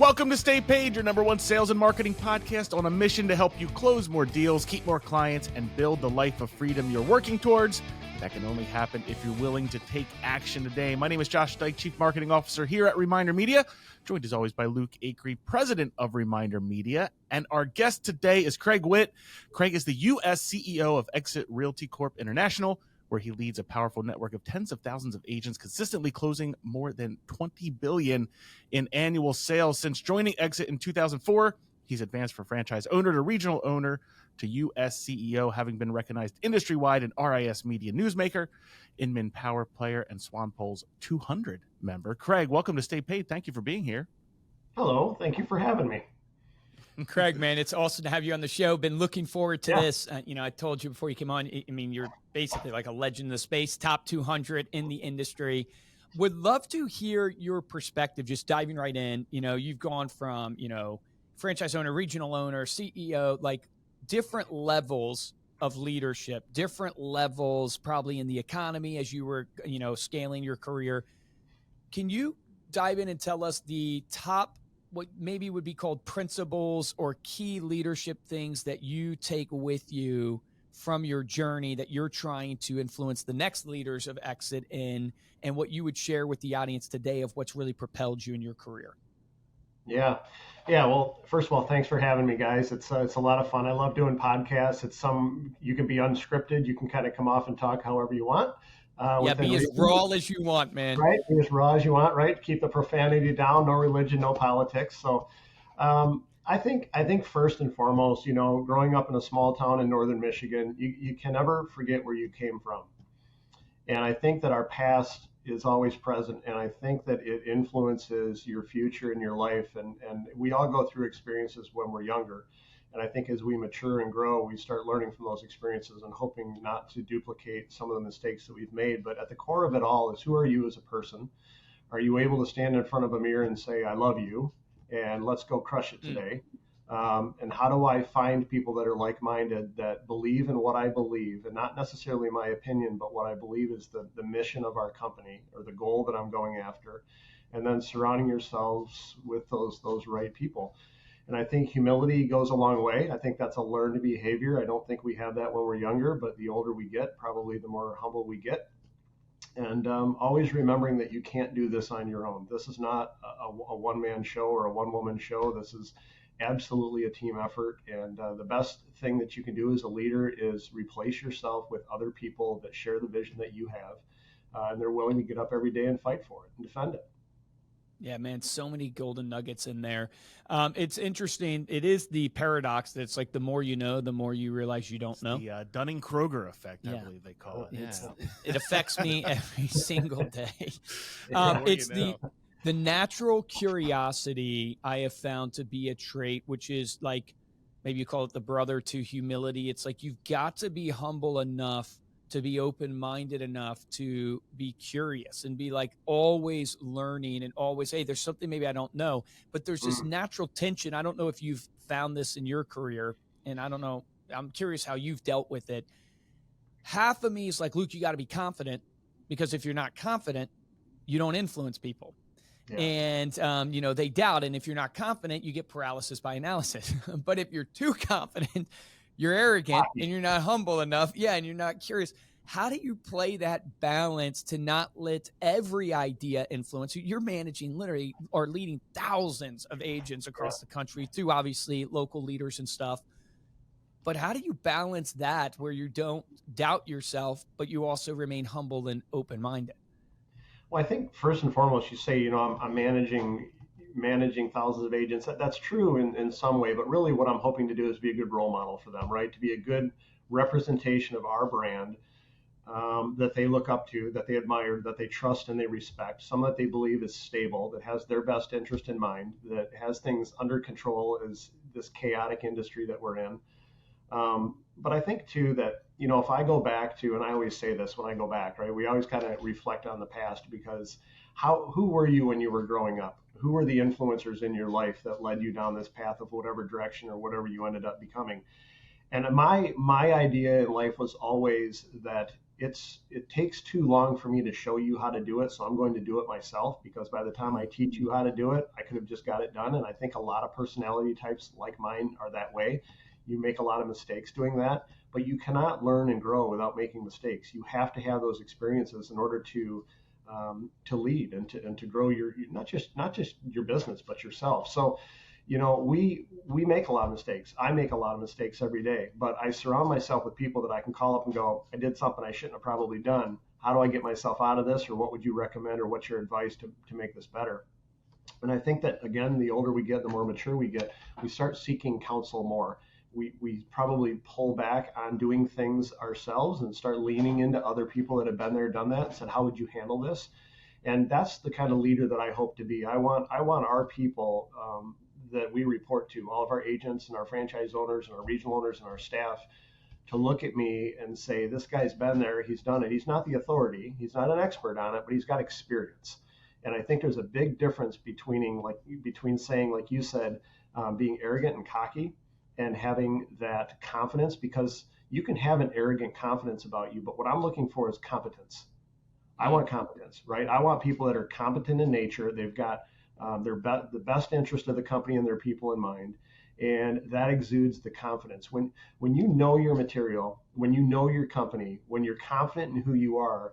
Welcome to Stay Paid, your number one sales and marketing podcast on a mission to help you close more deals, keep more clients, and build the life of freedom you're working towards. That can only happen if you're willing to take action today. My name is Josh Dyke, Chief Marketing Officer here at Reminder Media, joined as always by Luke Acree, President of Reminder Media. And our guest today is Craig Witt. Craig is the U.S. CEO of EXIT Realty Corp International, where he leads a powerful network of tens of thousands of agents, consistently closing more than $20 billion in annual sales. Since joining EXIT in 2004, he's advanced from franchise owner to regional owner to U.S. CEO, having been recognized industry-wide in RIS Media Newsmaker, Inman Power Player, and Swampol's 200 member. Craig, welcome to Stay Paid. Thank you for being here. Hello. Thank you for having me. Craig, man, it's awesome to have you on the show. Been looking forward to this. I told you before you came on, I mean, you're basically like a legend in the space, top 200 in the industry. Would love to hear your perspective, just diving right in. You've gone from, franchise owner, regional owner, CEO, like different levels of leadership, different levels probably in the economy as you were, scaling your career. Can you dive in and tell us the top, what maybe would be called principles or key leadership things that you take with you from your journey that you're trying to influence the next leaders of EXIT in, and what you would share with the audience today of what's really propelled you in your career? Yeah. Well, first of all, thanks for having me, guys. It's a lot of fun. I love doing podcasts. You can be unscripted. You can kind of come off and talk however you want. Be as raw as you want, man. Right, be as raw as you want, right? Keep the profanity down, no religion, no politics. So I think first and foremost, growing up in a small town in northern Michigan, you can never forget where you came from. And I think that our past is always present, and I think that it influences your future and your life. And we all go through experiences when we're younger. And I think as we mature and grow, we start learning from those experiences and hoping not to duplicate some of the mistakes that we've made. But at the core of it all is, who are you as a person? Are you able to stand in front of a mirror and say, I love you, and let's go crush it today? And how do I find people that are like-minded, that believe in what I believe, and not necessarily my opinion, but what I believe is the mission of our company or the goal that I'm going after, and then surrounding yourselves with those right people. And I think humility goes a long way. I think that's a learned behavior. I don't think we have that when we're younger, but the older we get, probably the more humble we get. And always remembering that you can't do this on your own. This is not a one-man show or a one-woman show. This is absolutely a team effort. And the best thing that you can do as a leader is replace yourself with other people that share the vision that you have. And they're willing to get up every day and fight for it and defend it. Yeah, man, so many golden nuggets in there. It's interesting. It is the paradox that it's like the more you know, the more you realize you don't know. The Dunning-Kruger effect, I believe they call it. Yeah. It affects me every single day. It's the natural curiosity I have found to be a trait, which is like, maybe you call it the brother to humility. It's like you've got to be humble enough to be open-minded enough to be curious and be like always learning and always, hey, there's something maybe I don't know, but there's this natural tension. I don't know if you've found this in your career, and I don't know, I'm curious how you've dealt with it. Half of me is like, Luke, you got to be confident, because if you're not confident, you don't influence people. Yeah. And, they doubt. And if you're not confident, you get paralysis by analysis. But if you're too confident, you're arrogant and you're not humble enough. Yeah. And you're not curious. How do you play that balance to not let every idea influence you? You're managing literally or leading thousands of agents across the country through obviously local leaders and stuff. But how do you balance that where you don't doubt yourself, but you also remain humble and open-minded? Well, I think first and foremost, you say, I'm managing thousands of agents. That's true in some way, but really what I'm hoping to do is be a good role model for them, right? To be a good representation of our brand that they look up to, that they admire, that they trust and they respect, someone that they believe is stable, that has their best interest in mind, that has things under control as this chaotic industry that we're in. But I think too that, if I go back to, and I always say this when I go back, right? We always kind of reflect on the past, because who were you when you were growing up? Who were the influencers in your life that led you down this path of whatever direction or whatever you ended up becoming? And my idea in life was always that it takes too long for me to show you how to do it, so I'm going to do it myself, because by the time I teach you how to do it, I could have just got it done. And I think a lot of personality types like mine are that way. You make a lot of mistakes doing that, but you cannot learn and grow without making mistakes. You have to have those experiences in order to lead and to grow your not just your business but yourself. So we make a lot of mistakes. I make a lot of mistakes every day, but I surround myself with people that I can call up and go, I did something I shouldn't have probably done. How do I get myself out of this? Or what would you recommend? Or what's your advice to make this better? And I think that, again, the older we get, the more mature we get, we start seeking counsel more. We probably pull back on doing things ourselves and start leaning into other people that have been there, done that, and said, how would you handle this? And that's the kind of leader that I hope to be. I want our people that we report to, all of our agents and our franchise owners and our regional owners and our staff, to look at me and say, this guy's been there, he's done it. He's not the authority, he's not an expert on it, but he's got experience. And I think there's a big difference between saying, like you said, being arrogant and cocky and having that confidence, because you can have an arrogant confidence about you, but what I'm looking for is competence. I want competence, right? I want people that are competent in nature. They've got the best interest of the company and their people in mind, and that exudes the confidence. When you know your material, when you know your company, when you're confident in who you are,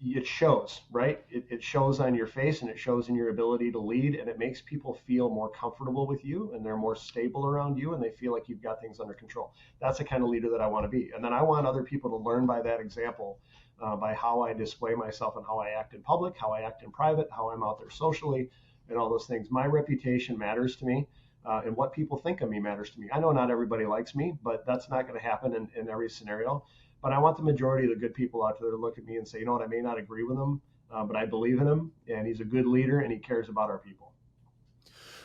it shows, right? It shows on your face, and it shows in your ability to lead, and it makes people feel more comfortable with you, and they're more stable around you, and they feel like you've got things under control. That's the kind of leader that I want to be. And then I want other people to learn by that example, by how I display myself and how I act in public, how I act in private, how I'm out there socially, and all those things. My reputation matters to me, and what people think of me matters to me. I know not everybody likes me, but that's not going to happen in every scenario. But I want the majority of the good people out there to look at me and say, you know what, I may not agree with him, but I believe in him, and he's a good leader, and he cares about our people.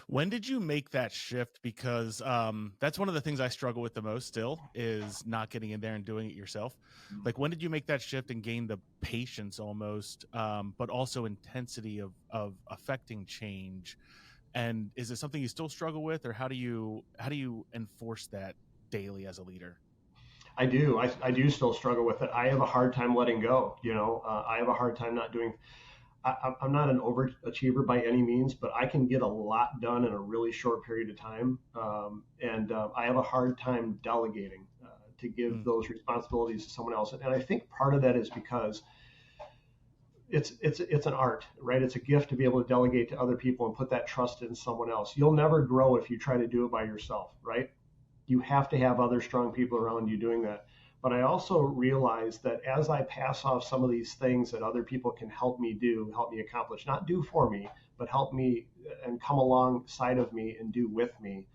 When did you make that shift? Because that's one of the things I struggle with the most still, is not getting in there and doing it yourself. Like, when did you make that shift and gain the patience almost, but also intensity of affecting change? And is it something you still struggle with, or how do you enforce that daily as a leader? I do. I do still struggle with it. I have a hard time letting go. I have a hard time not doing. I'm not an overachiever by any means, but I can get a lot done in a really short period of time. And I have a hard time delegating to give those responsibilities to someone else. And I think part of that is because it's an art, right? It's a gift to be able to delegate to other people and put that trust in someone else. You'll never grow if you try to do it by yourself, right? You have to have other strong people around you doing that. But I also realize that as I pass off some of these things that other people can help me do, help me accomplish, not do for me, but help me and come alongside of me and do with me,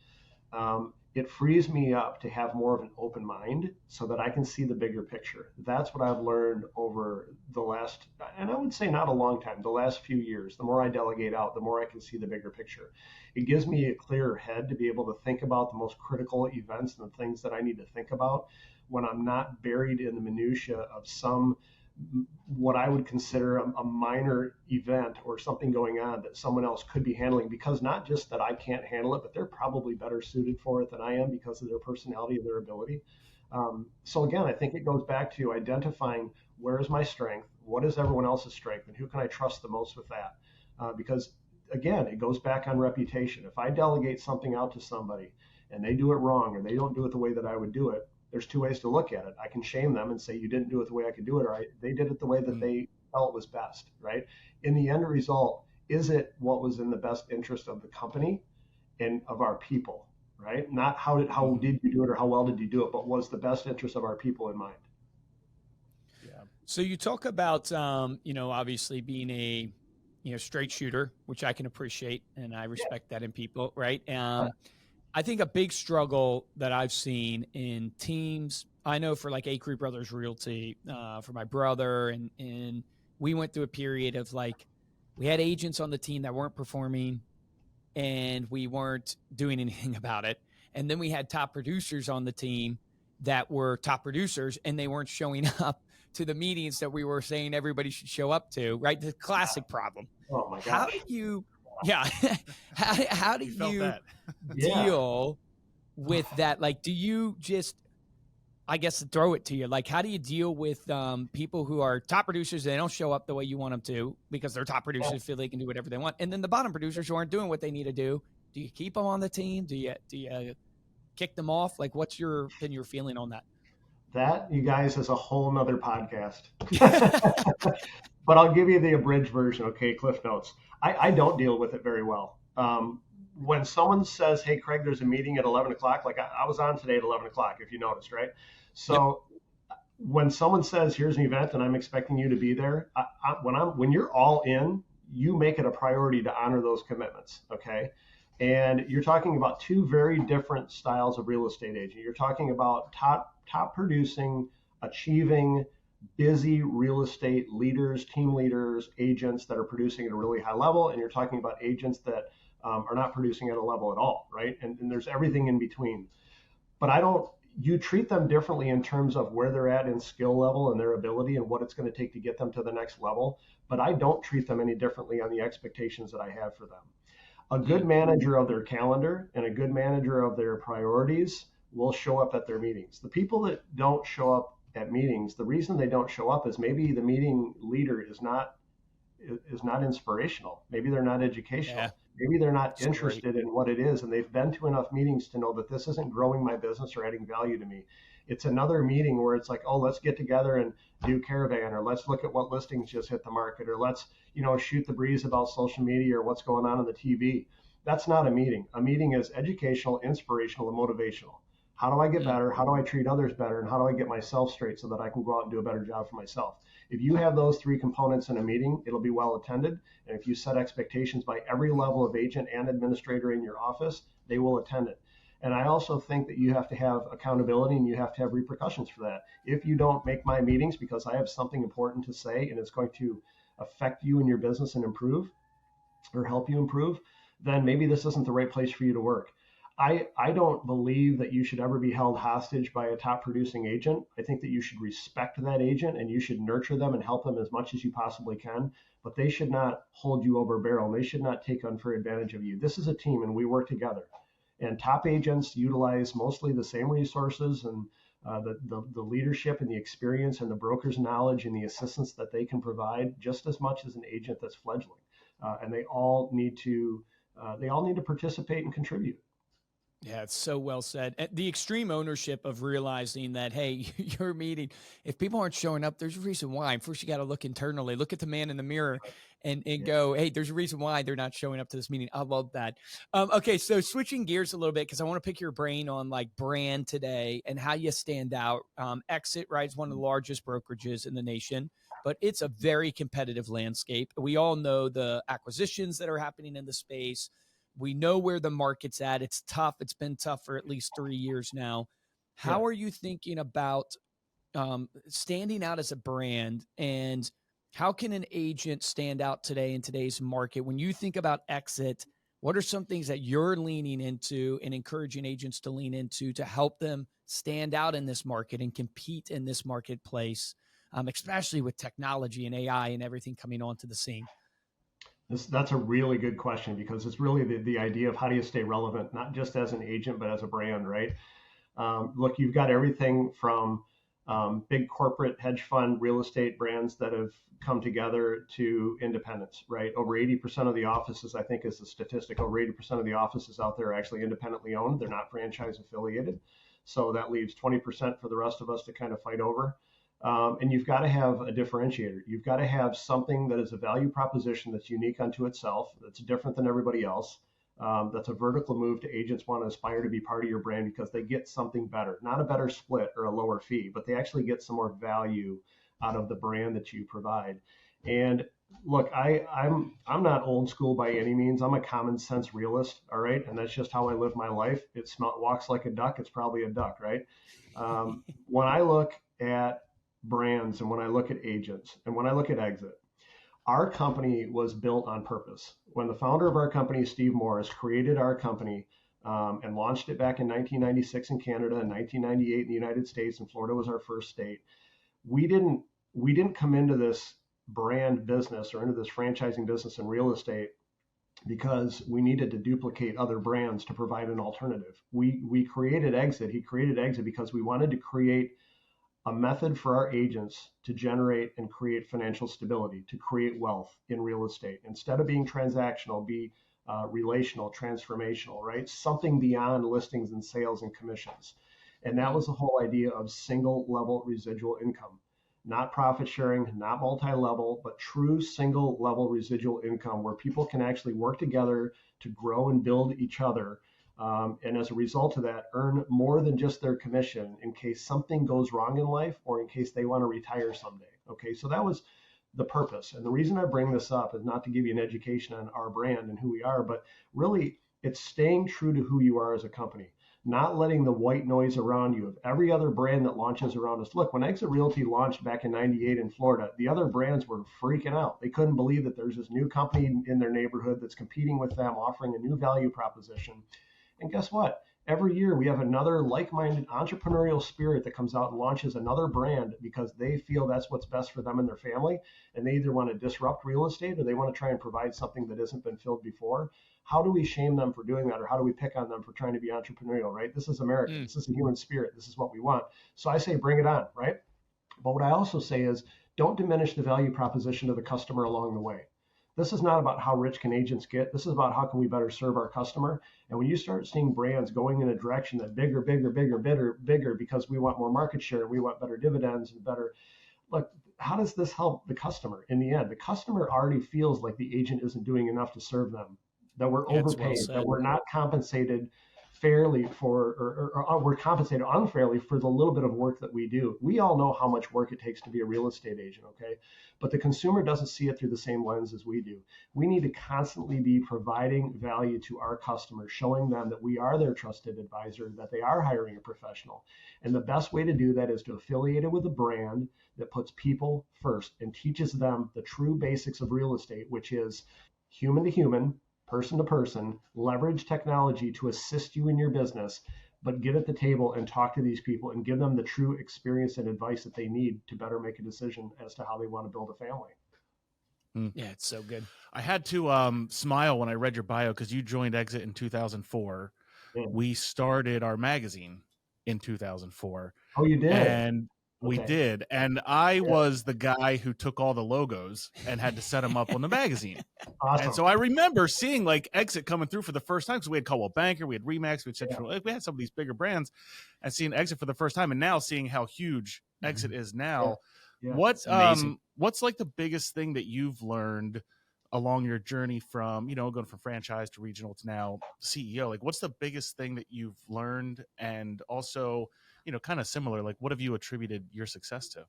it frees me up to have more of an open mind so that I can see the bigger picture. That's what I've learned over the last, and I would say not a long time, the last few years. The more I delegate out, the more I can see the bigger picture. It gives me a clearer head to be able to think about the most critical events and the things that I need to think about when I'm not buried in the minutia of some, what I would consider a minor event or something going on that someone else could be handling, because not just that I can't handle it, but they're probably better suited for it than I am because of their personality and their ability. So again, I think it goes back to identifying where is my strength, what is everyone else's strength, and who can I trust the most with that? Because again, it goes back on reputation. If I delegate something out to somebody and they do it wrong, or they don't do it the way that I would do it, there's two ways to look at it. I can shame them and say, you didn't do it the way I could do it, or they did it the way that they felt was best, right? In the end result, is it what was in the best interest of the company and of our people, right? Not how did you do it or how well did you do it, but was the best interest of our people in mind. Yeah. So you talk about, obviously being a, straight shooter, which I can appreciate, and I respect that in people, right? I think a big struggle that I've seen in teams, I know for like EXIT Brothers Realty, for my brother, and we went through a period of like, we had agents on the team that weren't performing and we weren't doing anything about it. And then we had top producers on the team that were top producers and they weren't showing up to the meetings that we were saying everybody should show up to, right? The classic problem. Oh my gosh. How do you how do you deal with that? Like, do you just, I guess, to throw it to you, like, how do you deal with people who are top producers? They don't show up the way you want them to because they're top producers, feel they can do whatever they want. And then the bottom producers who aren't doing what they need to do. Do you keep them on the team? Do you kick them off? Like, what's your feeling on that? That, you guys, is a whole nother podcast. But I'll give you the abridged version, okay? Cliff notes. I don't deal with it very well. When someone says, hey, Craig, there's a meeting at 11 o'clock, like I was on today at 11 o'clock, if you noticed, right? So when someone says, here's an event and I'm expecting you to be there, when you're all in, you make it a priority to honor those commitments, okay? And you're talking about two very different styles of real estate agent. You're talking about top producing, achieving, busy real estate leaders, team leaders, agents that are producing at a really high level, and you're talking about agents that are not producing at a level at all, right? And there's everything in between. But you treat them differently in terms of where they're at in skill level and their ability and what it's going to take to get them to the next level. But I don't treat them any differently on the expectations that I have for them. A good manager of their calendar and a good manager of their priorities will show up at their meetings. The people that don't show up at meetings, the reason they don't show up is maybe the meeting leader is not inspirational. Maybe they're not educational. Yeah. Maybe they're not interested in what it is, and they've been to enough meetings to know that this isn't growing my business or adding value to me. It's another meeting where it's like, oh, let's get together and do caravan, or let's look at what listings just hit the market, or let's shoot the breeze about social media or what's going on the TV. That's not a meeting. A meeting is educational, inspirational, and motivational. How do I get better? How do I treat others better? And how do I get myself straight so that I can go out and do a better job for myself? If you have those three components in a meeting, it'll be well attended. And if you set expectations by every level of agent and administrator in your office, they will attend it. And I also think that you have to have accountability and you have to have repercussions for that. If you don't make my meetings because I have something important to say and it's going to affect you and your business and improve or help you improve, then maybe this isn't the right place for you to work. I don't believe that you should ever be held hostage by a top producing agent. I think that you should respect that agent and you should nurture them and help them as much as you possibly can, but they should not hold you over a barrel. They should not take unfair advantage of you. This is a team and we work together. And top agents utilize mostly the same resources and the leadership and the experience and the broker's knowledge and the assistance that they can provide just as much as an agent that's fledgling. And they all need to participate and contribute. Yeah, it's so well said. The extreme ownership of realizing that, hey, your meeting, if people aren't showing up, there's a reason why. First, you got to look internally, look at the man in the mirror and go, hey, there's a reason why they're not showing up to this meeting. I love that. Okay, so switching gears a little bit, because I want to pick your brain on like brand today and how you stand out. EXIT, right, is one of the largest brokerages in the nation, but it's a very competitive landscape. We all know the acquisitions that are happening in the space. We know where the market's at. It's tough. It's been tough for at least 3 years now. How are you thinking about standing out as a brand, and how can an agent stand out today in today's market? When you think about EXIT, what are some things that you're leaning into and encouraging agents to lean into to help them stand out in this market and compete in this marketplace, especially with technology and AI and everything coming onto the scene? That's a really good question, because it's really the idea of how do you stay relevant, not just as an agent, but as a brand, right? Look, you've got everything from big corporate hedge fund real estate brands that have come together to independents, right? Over 80% of the offices, I think is the statistic, over 80% of the offices out there are actually independently owned. They're not franchise affiliated. So that leaves 20% for the rest of us to kind of fight over. And you've got to have a differentiator. You've got to have something that is a value proposition that's unique unto itself, that's different than everybody else, that's a vertical move to agents want to aspire to be part of your brand because they get something better, not a better split or a lower fee, but they actually get some more value out of the brand that you provide. And look, I'm not old school by any means. I'm a common sense realist, all right? And that's just how I live my life. It walks like a duck. It's probably a duck, right? When I look at brands and when I look at agents and when I look at EXIT, our company was built on purpose. When the founder of our company, Steve Morris, created our company and launched it back in 1996 in Canada and 1998 in the United States, and Florida was our first state, we didn't come into this brand business or into this franchising business in real estate because we needed to duplicate other brands to provide an alternative. We created EXIT. He created EXIT because we wanted to create a method for our agents to generate and create financial stability, to create wealth in real estate. Instead of being transactional, be relational, transformational, right? Something beyond listings and sales and commissions. And that was the whole idea of single level residual income, not profit sharing, not multi-level, but true single level residual income where people can actually work together to grow and build each other. And as a result of that, earn more than just their commission in case something goes wrong in life or in case they want to retire someday. Okay, so that was the purpose. And the reason I bring this up is not to give you an education on our brand and who we are, but really it's staying true to who you are as a company, not letting the white noise around you of every other brand that launches around us. Look, when Exit Realty launched back in '98 in Florida, the other brands were freaking out. They couldn't believe that there's this new company in their neighborhood that's competing with them, offering a new value proposition. And guess what? Every year we have another like-minded entrepreneurial spirit that comes out and launches another brand because they feel that's what's best for them and their family. And they either want to disrupt real estate or they want to try and provide something that hasn't been filled before. How do we shame them for doing that? Or how do we pick on them for trying to be entrepreneurial, right? This is America. This is a human spirit. This is what we want. So I say, bring it on, right? But what I also say is don't diminish the value proposition to the customer along the way. This is not about how rich can agents get. This is about how can we better serve our customer. And when you start seeing brands going in a direction that bigger because we want more market share, we want better dividends and better, look, how does this help the customer in the end? The customer already feels like the agent isn't doing enough to serve them, that we're overpaid, that we're not compensated fairly for, or we're compensated unfairly for the little bit of work that we do. We all know how much work it takes to be a real estate agent, okay? But the consumer doesn't see it through the same lens as we do. We need to constantly be providing value to our customers, showing them that we are their trusted advisor, that they are hiring a professional. And the best way to do that is to affiliate it with a brand that puts people first and teaches them the true basics of real estate, which is human to human, person to person, leverage technology to assist you in your business, but get at the table and talk to these people and give them the true experience and advice that they need to better make a decision as to how they want to build a family. Yeah, it's so good. I had to smile when I read your bio because you joined Exit in 2004. Yeah. We started our magazine in 2004. Oh, you did? And we did. And I was the guy who took all the logos and had to set them up on the magazine. Awesome. And so I remember seeing like Exit coming through for the first time because we had Coldwell Banker, we had Remax, we had Central, we had some of these bigger brands, and seeing Exit for the first time, and now seeing how huge Exit is now. Yeah. What's like the biggest thing that you've learned along your journey from, going from franchise to regional to now CEO? Like, what's the biggest thing that you've learned? And also, kind of similar, like, what have you attributed your success to?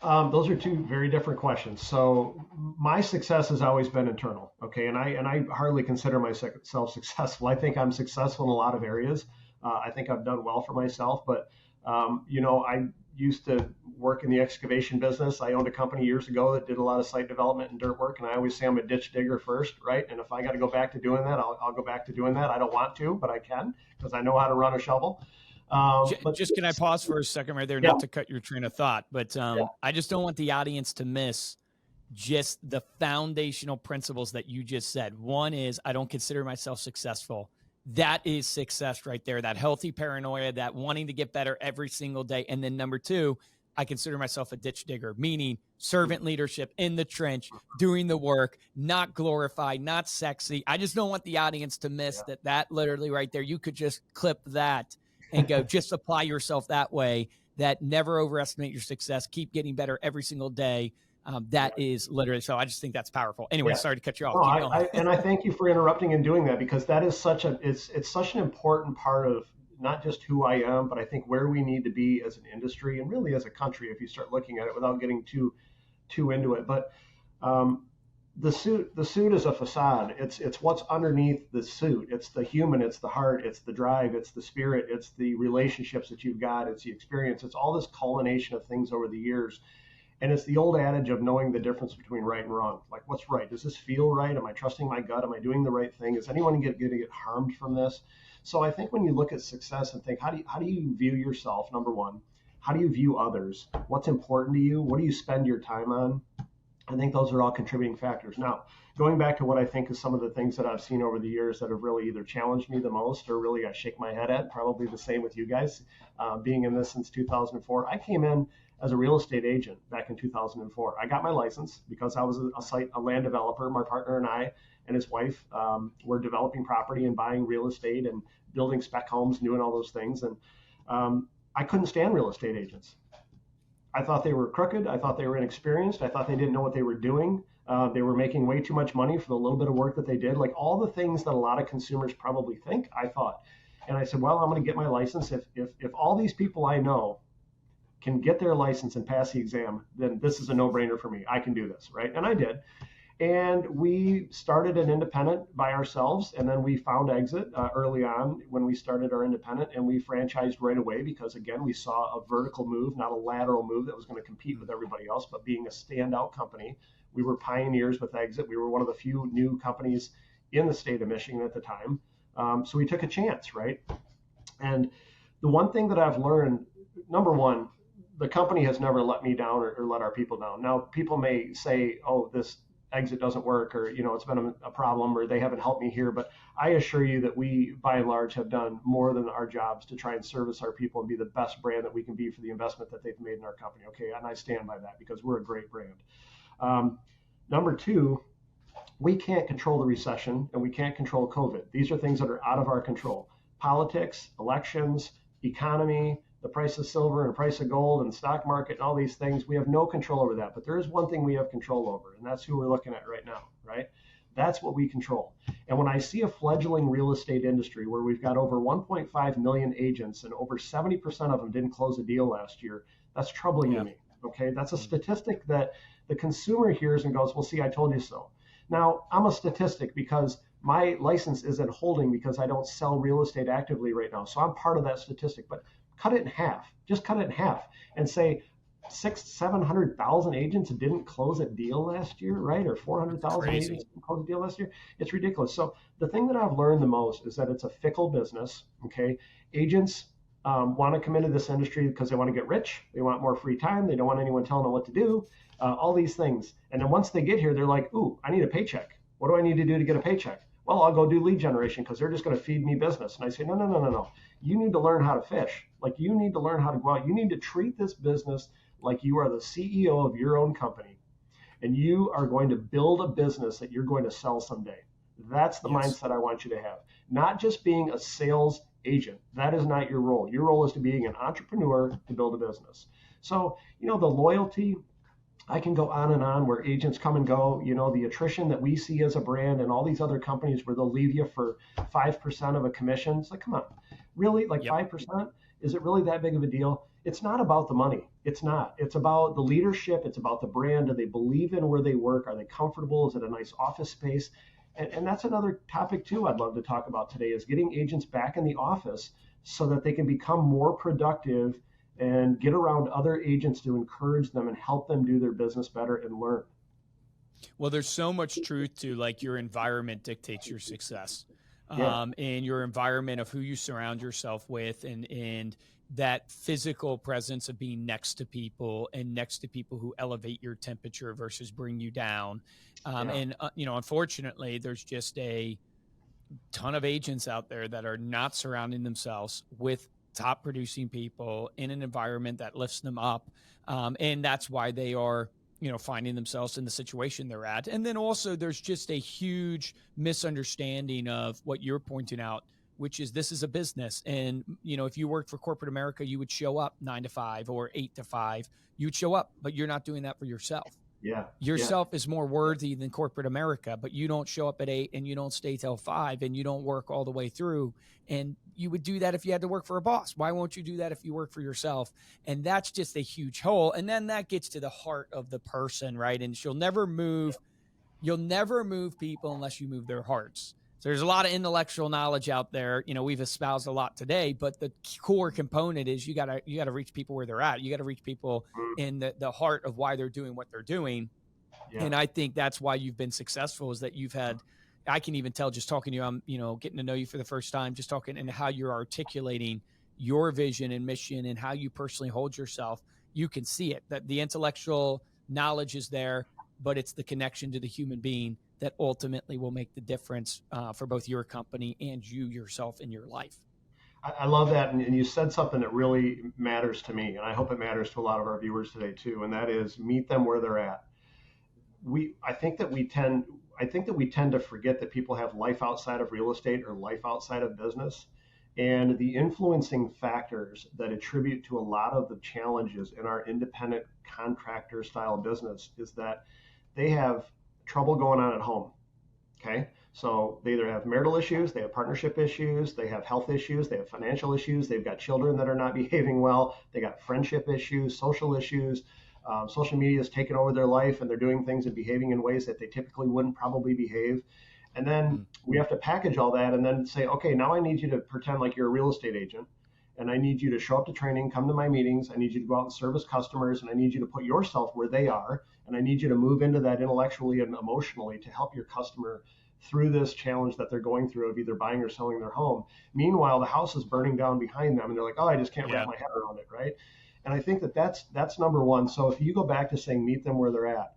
Those are two very different questions. So my success has always been internal. Okay. And I hardly consider myself successful. I think I'm successful in a lot of areas. I think I've done well for myself, but I used to work in the excavation business. I owned a company years ago that did a lot of site development and dirt work. And I always say I'm a ditch digger first, right? And if I got to go back to doing that, I'll go back to doing that. I don't want to, but I can because I know how to run a shovel. Just can I pause for a second right there, not to cut your train of thought, but I just don't want the audience to miss just the foundational principles that you just said. One is I don't consider myself successful. That is success right there. That healthy paranoia, that wanting to get better every single day. And then number two, I consider myself a ditch digger, meaning servant leadership in the trench, doing the work, not glorified, not sexy. I just don't want the audience to miss that literally right there. You could just clip that and go, just apply yourself that way, that never overestimate your success. Keep getting better every single day. That is literally, so I just think that's powerful. Anyway, sorry to cut you off. And I thank you for interrupting and doing that, because that is it's such an important part of not just who I am, but I think where we need to be as an industry and really as a country, if you start looking at it without getting too into it. But the suit is a facade. It's what's underneath the suit. It's the human, it's the heart, it's the drive, it's the spirit, it's the relationships that you've got, it's the experience, it's all this culmination of things over the years. And it's the old adage of knowing the difference between right and wrong. Like, what's right? Does this feel right? Am I trusting my gut? Am I doing the right thing? Is anyone going to get harmed from this? So I think when you look at success and think, how do you view yourself? Number one, how do you view others? What's important to you? What do you spend your time on? I think those are all contributing factors. Now, going back to what I think is some of the things that I've seen over the years that have really either challenged me the most or really I shake my head at, probably the same with you guys, being in this since 2004. I came in as a real estate agent back in 2004. I got my license because I was a land developer. My partner and I and his wife were developing property and buying real estate and building spec homes, doing all those things. And I couldn't stand real estate agents. I thought they were crooked. I thought they were inexperienced. I thought they didn't know what they were doing. They were making way too much money for the little bit of work that they did. Like all the things that a lot of consumers probably think, I thought. And I said, well, I'm going to get my license. If all these people I know can get their license and pass the exam, then this is a no-brainer for me. I can do this, right? And I did. And we started an independent by ourselves, and then we found Exit early on when we started our independent, and we franchised right away because, again, we saw a vertical move, not a lateral move that was going to compete with everybody else, but being a standout company. We were pioneers with Exit. We were one of the few new companies in the state of Michigan at the time. So we took a chance, right? And the one thing that I've learned, number one, the company has never let me down or let our people down. Now, people may say, oh, this Exit doesn't work, or it's been a problem, or they haven't helped me here, but I assure you that we by and large have done more than our jobs to try and service our people and be the best brand that we can be for the investment that they've made in our company. Okay, and I stand by that because we're a great brand. Number two, we can't control the recession and we can't control COVID. These are things that are out of our control. Politics, elections, economy, the price of silver and the price of gold and the stock market and all these things, we have no control over that. But there is one thing we have control over, and that's who we're looking at right now, right? That's what we control. And when I see a fledgling real estate industry where we've got over 1.5 million agents and over 70% of them didn't close a deal last year, that's troubling to me, okay? That's a statistic that the consumer hears and goes, well, see, I told you so. Now, I'm a statistic because my license isn't holding because I don't sell real estate actively right now. So I'm part of that statistic. But cut it in half. Just cut it in half and say 700,000 agents didn't close a deal last year, right? Or 400,000 agents didn't close a deal last year. It's ridiculous. So the thing that I've learned the most is that it's a fickle business. Okay, agents want to come into this industry because they want to get rich. They want more free time. They don't want anyone telling them what to do. All these things. And then once they get here, they're like, ooh, I need a paycheck. What do I need to do to get a paycheck? Well, I'll go do lead generation because they're just going to feed me business. And I say, no. You need to learn how to fish. Like you need to learn how to go out. You need to treat this business like you are the CEO of your own company. And you are going to build a business that you're going to sell someday. That's the mindset I want you to have. Not just being a sales agent. That is not your role. Your role is to being an entrepreneur to build a business. So, the loyalty, I can go on and on where agents come and go, the attrition that we see as a brand and all these other companies where they'll leave you for 5% of a commission. It's like, come on, really? Like 5%? Is it really that big of a deal? It's not about the money. It's not. It's about the leadership. It's about the brand. Do they believe in where they work? Are they comfortable? Is it a nice office space? And that's another topic too I'd love to talk about today is getting agents back in the office so that they can become more productive and get around other agents to encourage them and help them do their business better and learn. Well, there's so much truth to like your environment dictates your success, and your environment of who you surround yourself with, and that physical presence of being next to people and next to people who elevate your temperature versus bring you down. And unfortunately, there's just a ton of agents out there that are not surrounding themselves with top producing people in an environment that lifts them up. And that's why they are, finding themselves in the situation they're at. And then also there's just a huge misunderstanding of what you're pointing out, which is this is a business. And, if you worked for corporate America, you would show up 9 to 5 or 8 to 5. You'd show up, but you're not doing that for yourself. Yourself is more worthy than corporate America, but you don't show up at 8 and you don't stay till 5 and you don't work all the way through. And you would do that if you had to work for a boss. Why won't you do that if you work for yourself? And that's just a huge hole. And then that gets to the heart of the person, right? And you'll never move people unless you move their hearts. So there's a lot of intellectual knowledge out there. We've espoused a lot today, but the core component is you gotta reach people where they're at. You got to reach people in the heart of why they're doing what they're doing. Yeah. And I think that's why you've been successful is that you've had, I can even tell just talking to you, I'm, getting to know you for the first time, just talking and how you're articulating your vision and mission and how you personally hold yourself. You can see it, that the intellectual knowledge is there. but it's the connection to the human being that ultimately will make the difference for both your company and you yourself in your life. I love that. And you said something that really matters to me, and I hope it matters to a lot of our viewers today too. And that is meet them where they're at. I think that we tend to forget that people have life outside of real estate or life outside of business. And the influencing factors that attribute to a lot of the challenges in our independent contractor style business is that they have trouble going on at home. Okay. So they either have marital issues, they have partnership issues, they have health issues, they have financial issues, they've got children that are not behaving well, they got friendship issues, social issues. Social media has taken over their life and they're doing things and behaving in ways that they typically wouldn't probably behave. And then we have to package all that and then say, okay, now I need you to pretend like you're a real estate agent. And I need you to show up to training, come to my meetings. I need you to go out and service customers. And I need you to put yourself where they are. And I need you to move into that intellectually and emotionally to help your customer through this challenge that they're going through of either buying or selling their home. Meanwhile, the house is burning down behind them. And they're like, oh, I just can't wrap my head around it, right? And I think that that's number one. So if you go back to saying meet them where they're at,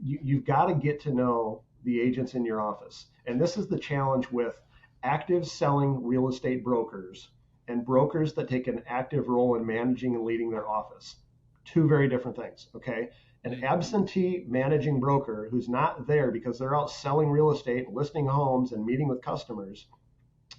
you've got to get to know the agents in your office. And this is the challenge with active selling real estate brokers and brokers that take an active role in managing and leading their office. Two very different things, okay? An absentee managing broker who's not there because they're out selling real estate, listing homes, and meeting with customers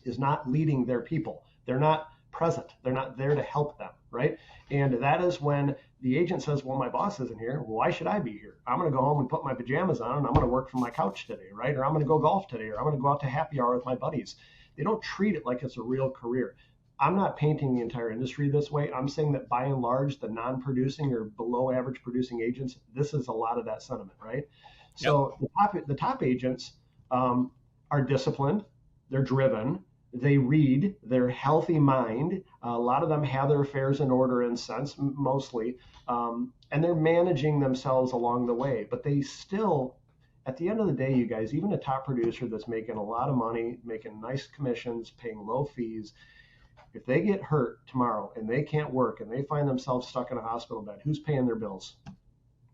is not leading their people. They're not present. They're not there to help them, right? And that is when the agent says, well, my boss isn't here. Well, why should I be here? I'm going to go home and put my pajamas on and I'm going to work from my couch today, right? Or I'm going to go golf today, or I'm going to go out to happy hour with my buddies. They don't treat it like it's a real career. I'm not painting the entire industry this way. I'm saying that by and large, the non-producing or below average producing agents, this is a lot of that sentiment, right? So the top agents are disciplined, they're driven, they read, they're healthy mind. A lot of them have their affairs in order in sense, mostly, and they're managing themselves along the way. But they still, at the end of the day, you guys, even a top producer that's making a lot of money, making nice commissions, paying low fees, if they get hurt tomorrow and they can't work and they find themselves stuck in a hospital bed, who's paying their bills?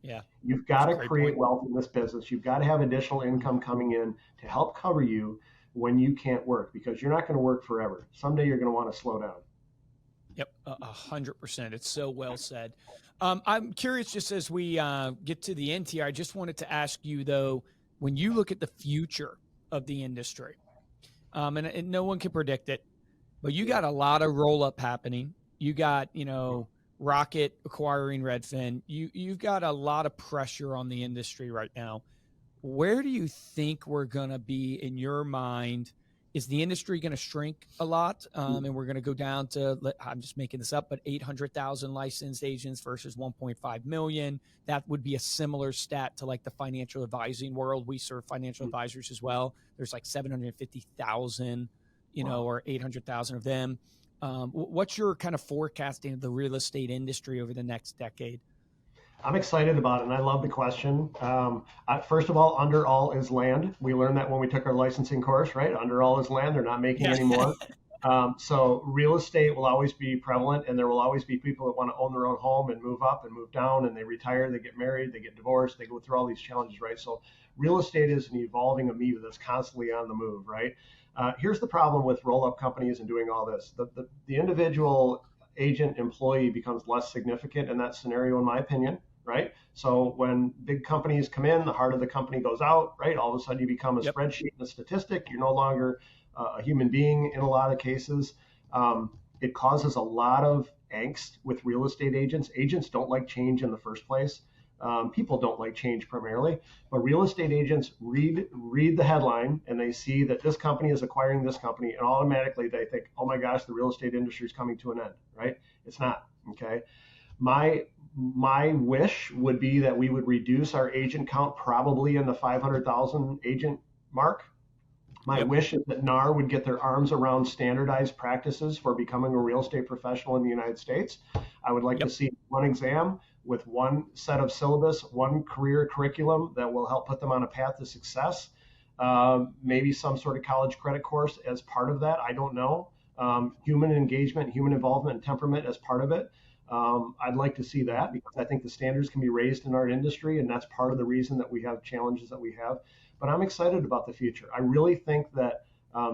Yeah. You've got to create wealth in this business. You've got to have additional income coming in to help cover you when you can't work, because you're not going to work forever. Someday you're going to want to slow down. Yep, 100%. It's so well said. I'm curious, just as we get to the end here, I just wanted to ask you, though, when you look at the future of the industry, and no one can predict it, but you got a lot of roll-up happening. You got, Rocket acquiring Redfin. You've got a lot of pressure on the industry right now. Where do you think we're going to be in your mind? Is the industry going to shrink a lot? And we're going to go down to, I'm just making this up, but 800,000 licensed agents versus 1.5 million. That would be a similar stat to like the financial advising world. We serve financial advisors as well. There's like 750,000, or 800,000 of them. What's your kind of forecasting of the real estate industry over the next decade? I'm excited about it, and I love the question. First of all, under all is land. We learned that when we took our licensing course, right? Under all is land. They're not making any more. So real estate will always be prevalent, and there will always be people that want to own their own home and move up and move down, and they retire, they get married, they get divorced, they go through all these challenges, right? So real estate is an evolving amoeba that's constantly on the move, right? Here's the problem with roll-up companies and doing all this. The individual agent employee becomes less significant in that scenario, in my opinion, right? So when big companies come in, the heart of the company goes out, right? All of a sudden you become a spreadsheet and a statistic. You're no longer a human being in a lot of cases. It causes a lot of angst with real estate agents. Agents don't like change in the first place. People don't like change primarily, but real estate agents read the headline and they see that this company is acquiring this company, and automatically they think, oh my gosh, the real estate industry is coming to an end, right? It's not, okay? My wish would be that we would reduce our agent count probably in the 500,000 agent mark. My wish is that NAR would get their arms around standardized practices for becoming a real estate professional in the United States. I would like to see one exam with one set of syllabus, one career curriculum that will help put them on a path to success. Maybe some sort of college credit course as part of that. I don't know. Human engagement, human involvement, and temperament as part of it. I'd like to see that because I think the standards can be raised in our industry, and that's part of the reason that we have challenges that we have. But I'm excited about the future. I really think that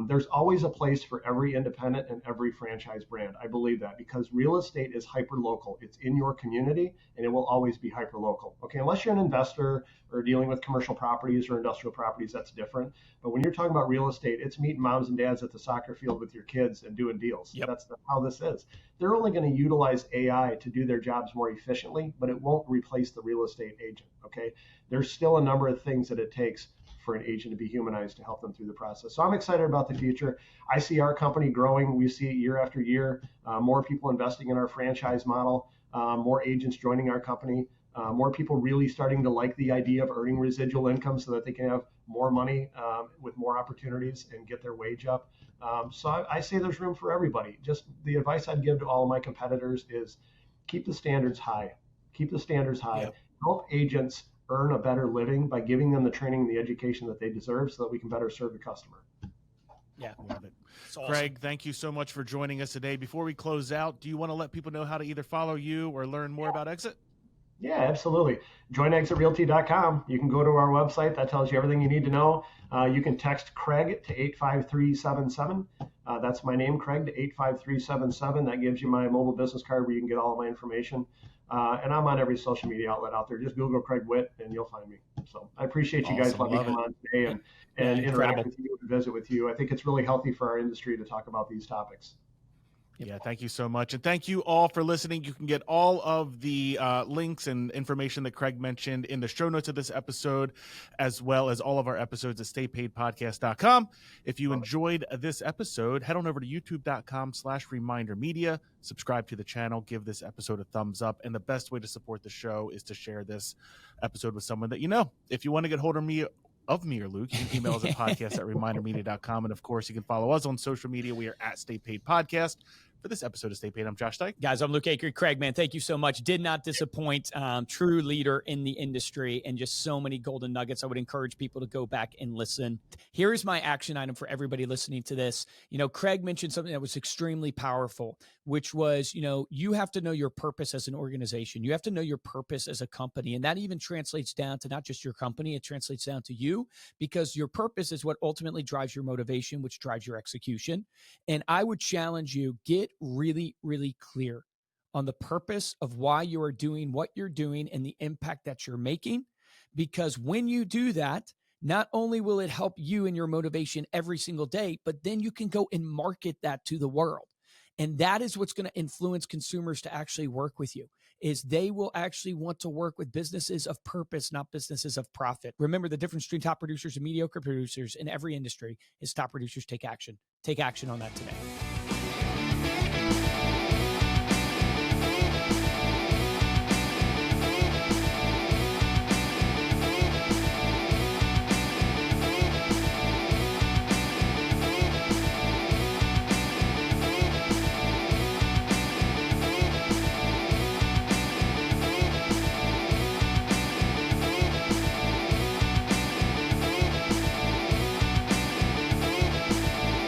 there's always a place for every independent and every franchise brand. I believe that because real estate is hyper local. It's in your community and it will always be hyper local. Okay, unless you're an investor or dealing with commercial properties or industrial properties, that's different. But when you're talking about real estate, it's meeting moms and dads at the soccer field with your kids and doing deals. Yep. That's how this is. They're only going to utilize AI to do their jobs more efficiently, but it won't replace the real estate agent. Okay, there's still a number of things that it takes for an agent to be humanized to help them through the process. So I'm excited about the future. I see our company growing. We see it year after year, more people investing in our franchise model, more agents joining our company, more people really starting to like the idea of earning residual income so that they can have more money with more opportunities and get their wage up. So I say there's room for everybody. Just the advice I'd give to all of my competitors is keep the standards high. Keep the standards high. Yep. Help agents earn a better living by giving them the training and the education that they deserve so that we can better serve the customer. Yeah, love it. Awesome. Greg, thank you so much for joining us today. Before we close out, do you want to let people know how to either follow you or learn more about Exit? Yeah, absolutely. Join EXITRealty.com. You can go to our website. That tells you everything you need to know. You can text Craig to 85377. That's my name, Craig, to 85377. That gives you my mobile business card where you can get all of my information. And I'm on every social media outlet out there. Just Google Craig Witt and you'll find me. So I appreciate you guys letting me come on today and interact with you and visit with you. I think it's really healthy for our industry to talk about these topics. Yeah, thank you so much. And thank you all for listening. You can get all of the links and information that Craig mentioned in the show notes of this episode, as well as all of our episodes at staypaidpodcast.com. If you enjoyed this episode, head on over to youtube.com/remindermedia, subscribe to the channel, give this episode a thumbs up. And the best way to support the show is to share this episode with someone that you know. If you want to get hold of me or Luke, you can email us at podcast@remindermedia.com. And of course, you can follow us on social media. We are at Stay Paid Podcast. For this episode of Stay Paid, I'm Josh Dyke. Guys, I'm Luke Aker. Craig, man, thank you so much. Did not disappoint. True leader in the industry and just so many golden nuggets. I would encourage people to go back and listen. Here is my action item for everybody listening to this. You know, Craig mentioned something that was extremely powerful, which was, you know, you have to know your purpose as an organization. You have to know your purpose as a company. And that even translates down to not just your company. It translates down to you, because your purpose is what ultimately drives your motivation, which drives your execution. And I would challenge you, get really, really clear on the purpose of why you are doing what you're doing and the impact that you're making. Because when you do that, not only will it help you in your motivation every single day, but then you can go and market that to the world. And that is what's going to influence consumers to actually work with you, is they will actually want to work with businesses of purpose, not businesses of profit. Remember, the difference between top producers and mediocre producers in every industry is top producers take action. Take action on that today.